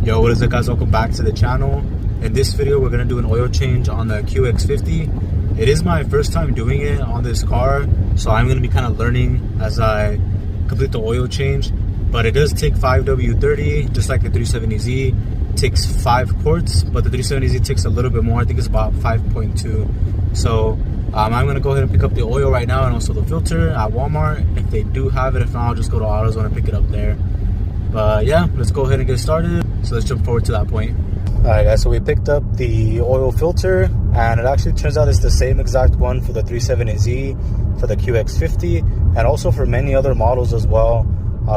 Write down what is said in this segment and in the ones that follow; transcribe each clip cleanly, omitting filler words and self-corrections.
Yo, what is up guys, welcome back to the channel. In this video we're going to do an oil change on the QX50. It is my first time doing it on this car, so I'm going to be kind of learning as I complete the oil change. But it does take 5W30 just like the 370Z. It takes 5 quarts, but the 370Z takes a little bit more. I think it's about 5.2. So I'm going to go ahead and pick up the oil right now and also the filter at Walmart if they do have it. If not, I'll just go to AutoZone and pick it up there. But yeah, let's go ahead and get started. So let's jump forward to that point. Alright guys, so we picked up the oil filter, and it actually turns out it's the same exact one for the 370Z, for the QX50, and also for many other models as well.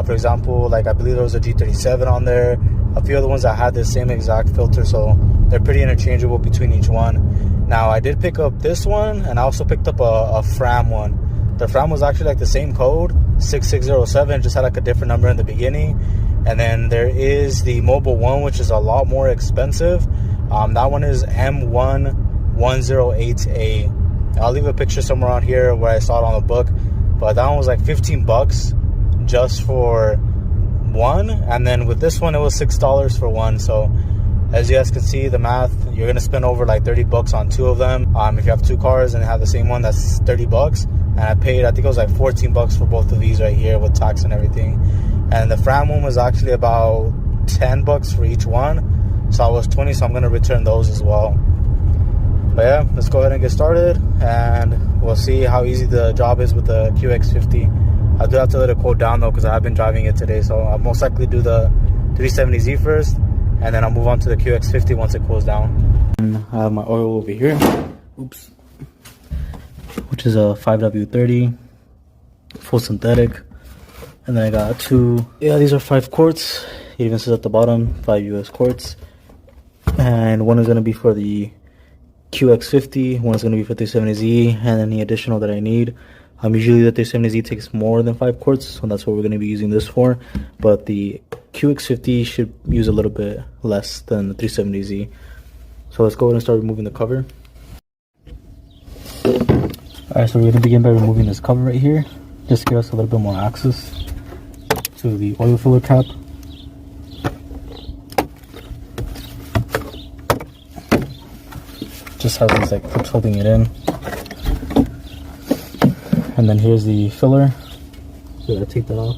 For example, like I believe there was a G37 on there, a few other ones that had the same exact filter, so they're pretty interchangeable between each one. Now I did pick up this one, and I also picked up a Fram one. The Fram was actually like the same code, 6607, just had like a different number in the beginning. And then there is the mobile one, which is a lot more expensive. That one is M1108A. I'll leave a picture somewhere around here where I saw it on the book. But that one was like 15 bucks just for one. And then with this one, it was $6 for one. So as you guys can see, the math, you're going to spend over like 30 bucks on two of them. If you have two cars and have the same one, that's 30 bucks. And I paid, I think it was like 14 bucks for both of these right here with tax and everything. And the Fram one was actually about 10 bucks for each one. So I was 20, so I'm going to return those as well. But yeah, let's go ahead and get started. And we'll see how easy the job is with the QX50. I do have to let it cool down though, because I have been driving it today. So I'll most likely do the 370Z first. And then I'll move on to the QX50 once it cools down. And I have my oil over here. Oops. Which is a 5W30. Full synthetic. And then I got two, these are 5 quarts. It even says at the bottom, 5 US quarts. And one is going to be for the QX50, one is going to be for the 370Z, and then the additional that I need. Usually the 370Z takes more than 5 quarts, so that's what we're going to be using this for. But the QX50 should use a little bit less than the 370Z. So let's go ahead and start removing the cover. Alright, so we're going to begin by removing this cover right here. Just to give us a little bit more access to the oil filler cap. Just has these like clips holding it in. And then here's the filler. So I gotta take that off.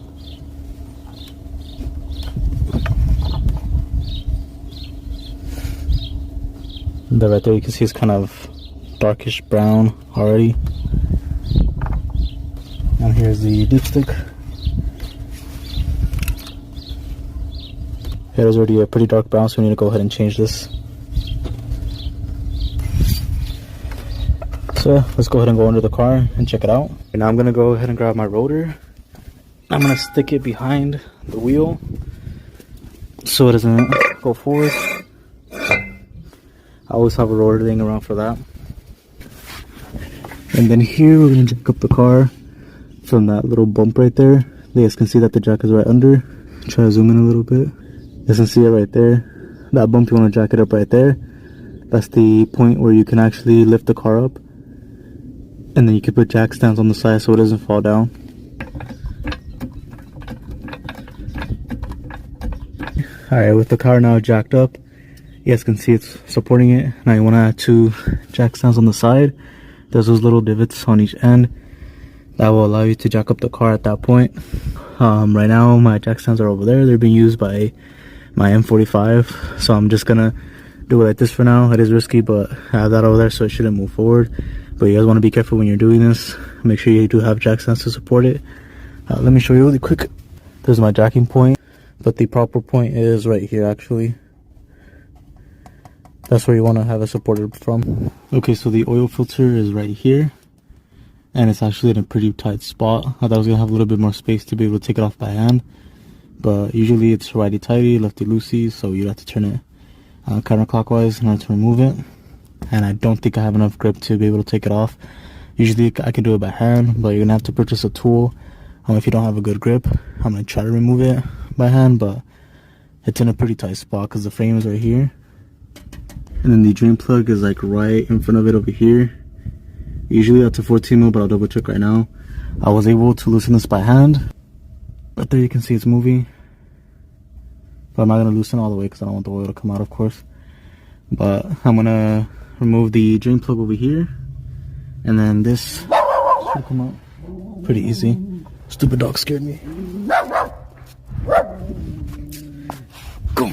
And there right there you can see it's kind of darkish brown already. And here's the dipstick. It is already a pretty dark brown, so we need to go ahead and change this. So let's go ahead and go under the car and check it out. And now I'm going to go ahead and grab my rotor. I'm going to stick it behind the wheel so it doesn't go forward. I always have a rotor laying around for that. And then here we're going to jack up the car from that little bump right there. You guys can see that the jack is right under. Try to zoom in a little bit. You guys can see it right there. That bump, you want to jack it up right there. That's the point where you can actually lift the car up. And then you can put jack stands on the side so it doesn't fall down. Alright, with the car now jacked up, you guys can see it's supporting it. Now you want to add 2 jack stands on the side. There's those little divots on each end. That will allow you to jack up the car at that point. Right now my jack stands are over there. They're being used by my M45, so I'm just gonna do it like this for now. It is risky, but I have that over there, so it shouldn't move forward. But you guys want to be careful when you're doing this. Make sure you do have jack stands to support it. Let me show you really quick. There's my jacking point, but the proper point is right here actually. That's where you want to have it supported from. Okay, so the oil filter is right here, and it's actually in a pretty tight spot. I thought I was gonna have a little bit more space to be able to take it off by hand, but usually it's righty tighty, lefty loosey, so you have to turn it counterclockwise in order to remove it. And I don't think I have enough grip to be able to take it off. Usually I can do it by hand, but you're gonna have to purchase a tool. If you don't have a good grip, I'm gonna try to remove it by hand, but it's in a pretty tight spot because the frame is right here. And then the drain plug is like right in front of it over here. Usually that's a 14 mil, but I'll double check right now. I was able to loosen this by hand. Right there you can see it's moving. But I'm not going to loosen all the way because I don't want the oil to come out, of course. But I'm going to remove the drain plug over here. And then this should come out pretty easy. Stupid dog scared me. Go.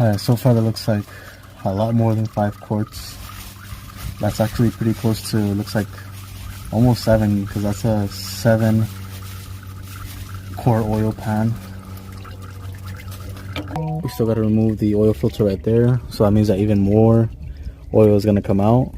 Alright, so far that looks like a lot more than 5 quarts. That's actually pretty close to, looks like almost 7, because that's a 7 quart oil pan. We still got to remove the oil filter right there, so that means that even more oil is going to come out.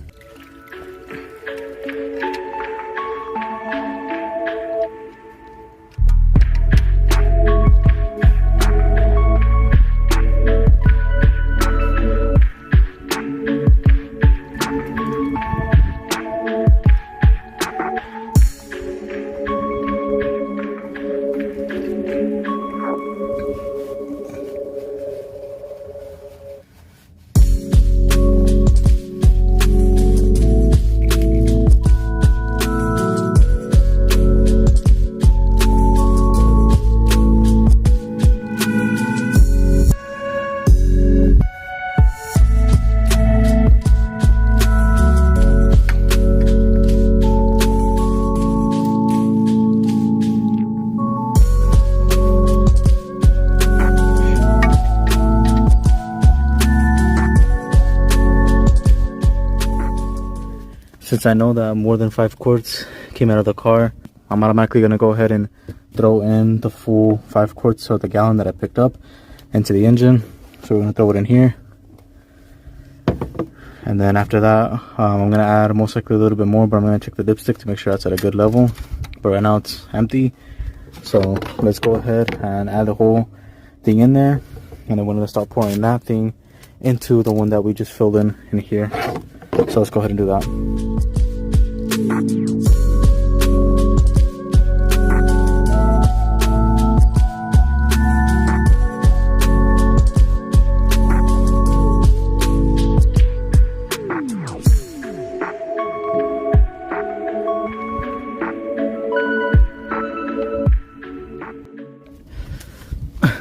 Since I know that more than 5 quarts came out of the car, I'm automatically going to go ahead and throw in the full 5 quarts or the gallon that I picked up into the engine. So we're going to throw it in here. And then after that, I'm going to add most likely a little bit more, but I'm going to check the dipstick to make sure that's at a good level. But right now it's empty. So let's go ahead and add the whole thing in there. And then we're going to start pouring that thing into the one that we just filled in here. So let's go ahead and do that.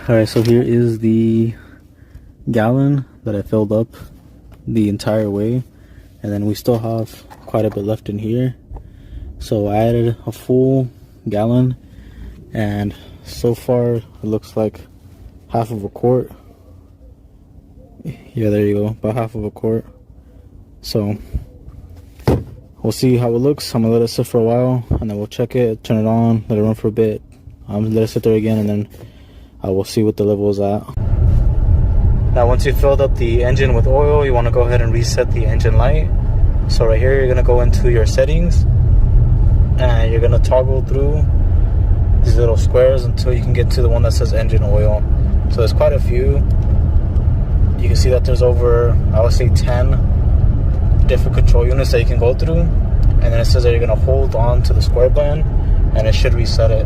Alright, so here is the gallon that I filled up the entire way, and then we still have quite a bit left in here. So I added a full gallon, and so far it looks like half of a quart. Yeah, there you go, about half of a quart. So we'll see how it looks. I'm gonna let it sit for a while, and then we'll check it, turn it on, let it run for a bit, let it sit there again, and then we'll see what the level is at. Now once you filled up the engine with oil, you want to go ahead and reset the engine light. So right here you're going to go into your settings, and you're going to toggle through these little squares until you can get to the one that says engine oil. So there's quite a few. You can see that there's over, I would say, 10 different control units that you can go through, and then it says that you're going to hold on to the square button and it should reset it.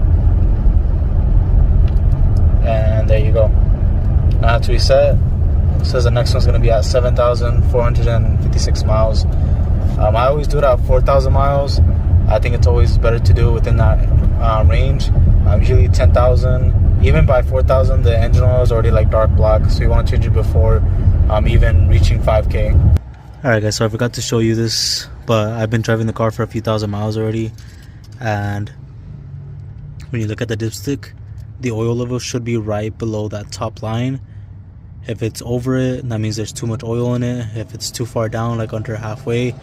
And there you go. Now to reset, it says the next one's going to be at 7,456 miles. I always do it at 4,000 miles. I think it's always better to do it within that range. Usually 10,000, even by 4,000 the engine oil is already like dark black, so you want to change it before even reaching 5K. Alright guys, so I forgot to show you this, but I've been driving the car for a few thousand miles already, and when you look at the dipstick, the oil level should be right below that top line. If it's over it, that means there's too much oil in it. If it's too far down, like under halfway,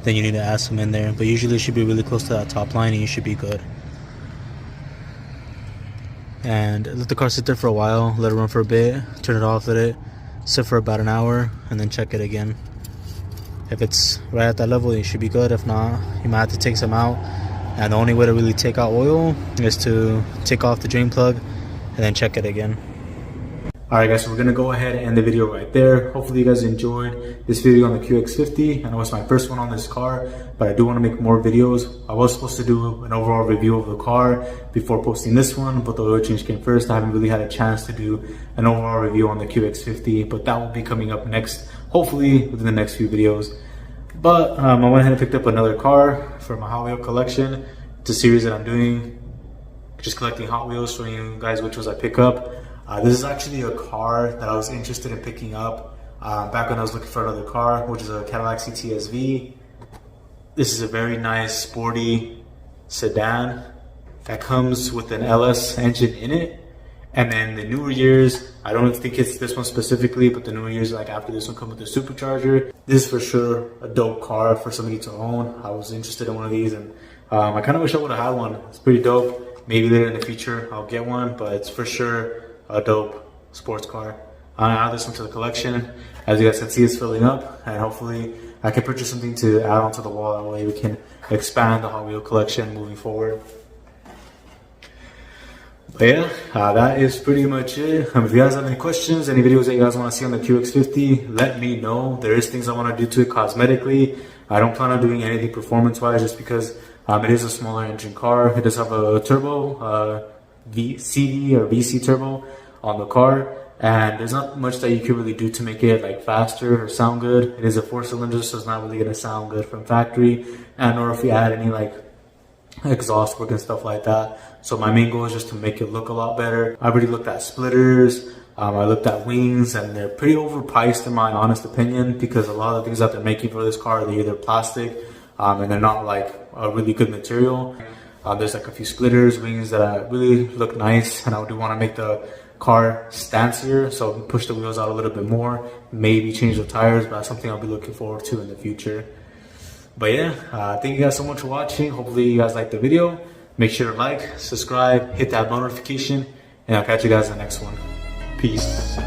then you need to add some in there. But usually it should be really close to that top line and you should be good. And let the car sit there for a while, let it run for a bit, turn it off, let it sit for about an hour, and then check it again. If it's right at that level, you should be good. If not, you might have to take some out And the only way to really take out oil is to take off the drain plug and then check it again. Alright guys, so we're gonna go ahead and end the video right there. Hopefully you guys enjoyed this video on the QX50. I know it's my first one on this car, but I do want to make more videos. I was supposed to do an overall review of the car before posting this one, but the oil change came first. I haven't really had a chance to do an overall review on the QX50, but that will be coming up next, hopefully within the next few videos. But I went ahead and picked up another car for my Hot Wheel collection. It's a series that I'm doing, just collecting Hot Wheels, showing you guys which ones I pick up. This is actually a car that I was interested in picking up back when I was looking for another car, which is a Cadillac CT-SV. This is a very nice, sporty sedan that comes with an LS engine in it. And then the newer years, I don't think it's this one specifically, but the newer years, like after this one, come with a supercharger. This is for sure a dope car for somebody to own. I was interested in one of these, and I kind of wish I would have had one. It's pretty dope. Maybe later in the future I'll get one, but it's for sure a dope sports car. I'm gonna add this one to the collection. As you guys can see, it's filling up, and hopefully I can purchase something to add onto the wall. That way we can expand the Hot Wheel collection moving forward. But yeah, that is pretty much it. If you guys have any questions, any videos that you guys want to see on the QX50, let me know. There is things I want to do to it cosmetically. I don't plan on doing anything performance-wise just because it is a smaller engine car. It does have a turbo, CD or VC turbo on the car, and there's not much that you can really do to make it like faster or sound good. It is a 4-cylinder, so it's not really going to sound good from factory, and or if you add any like exhaust work and stuff like that. So my main goal is just to make it look a lot better. I already looked at splitters, I looked at wings, and they're pretty overpriced in my honest opinion, because a lot of the things that they're making for this car, they're either plastic and they're not like a really good material. There's like a few splitters, wings that really look nice, and I do want to make the car stancier, so push the wheels out a little bit more, maybe change the tires, but that's something I'll be looking forward to in the future. But yeah, thank you guys so much for watching. Hopefully you guys liked the video. Make sure to like, subscribe, hit that notification, and I'll catch you guys in the next one. Peace.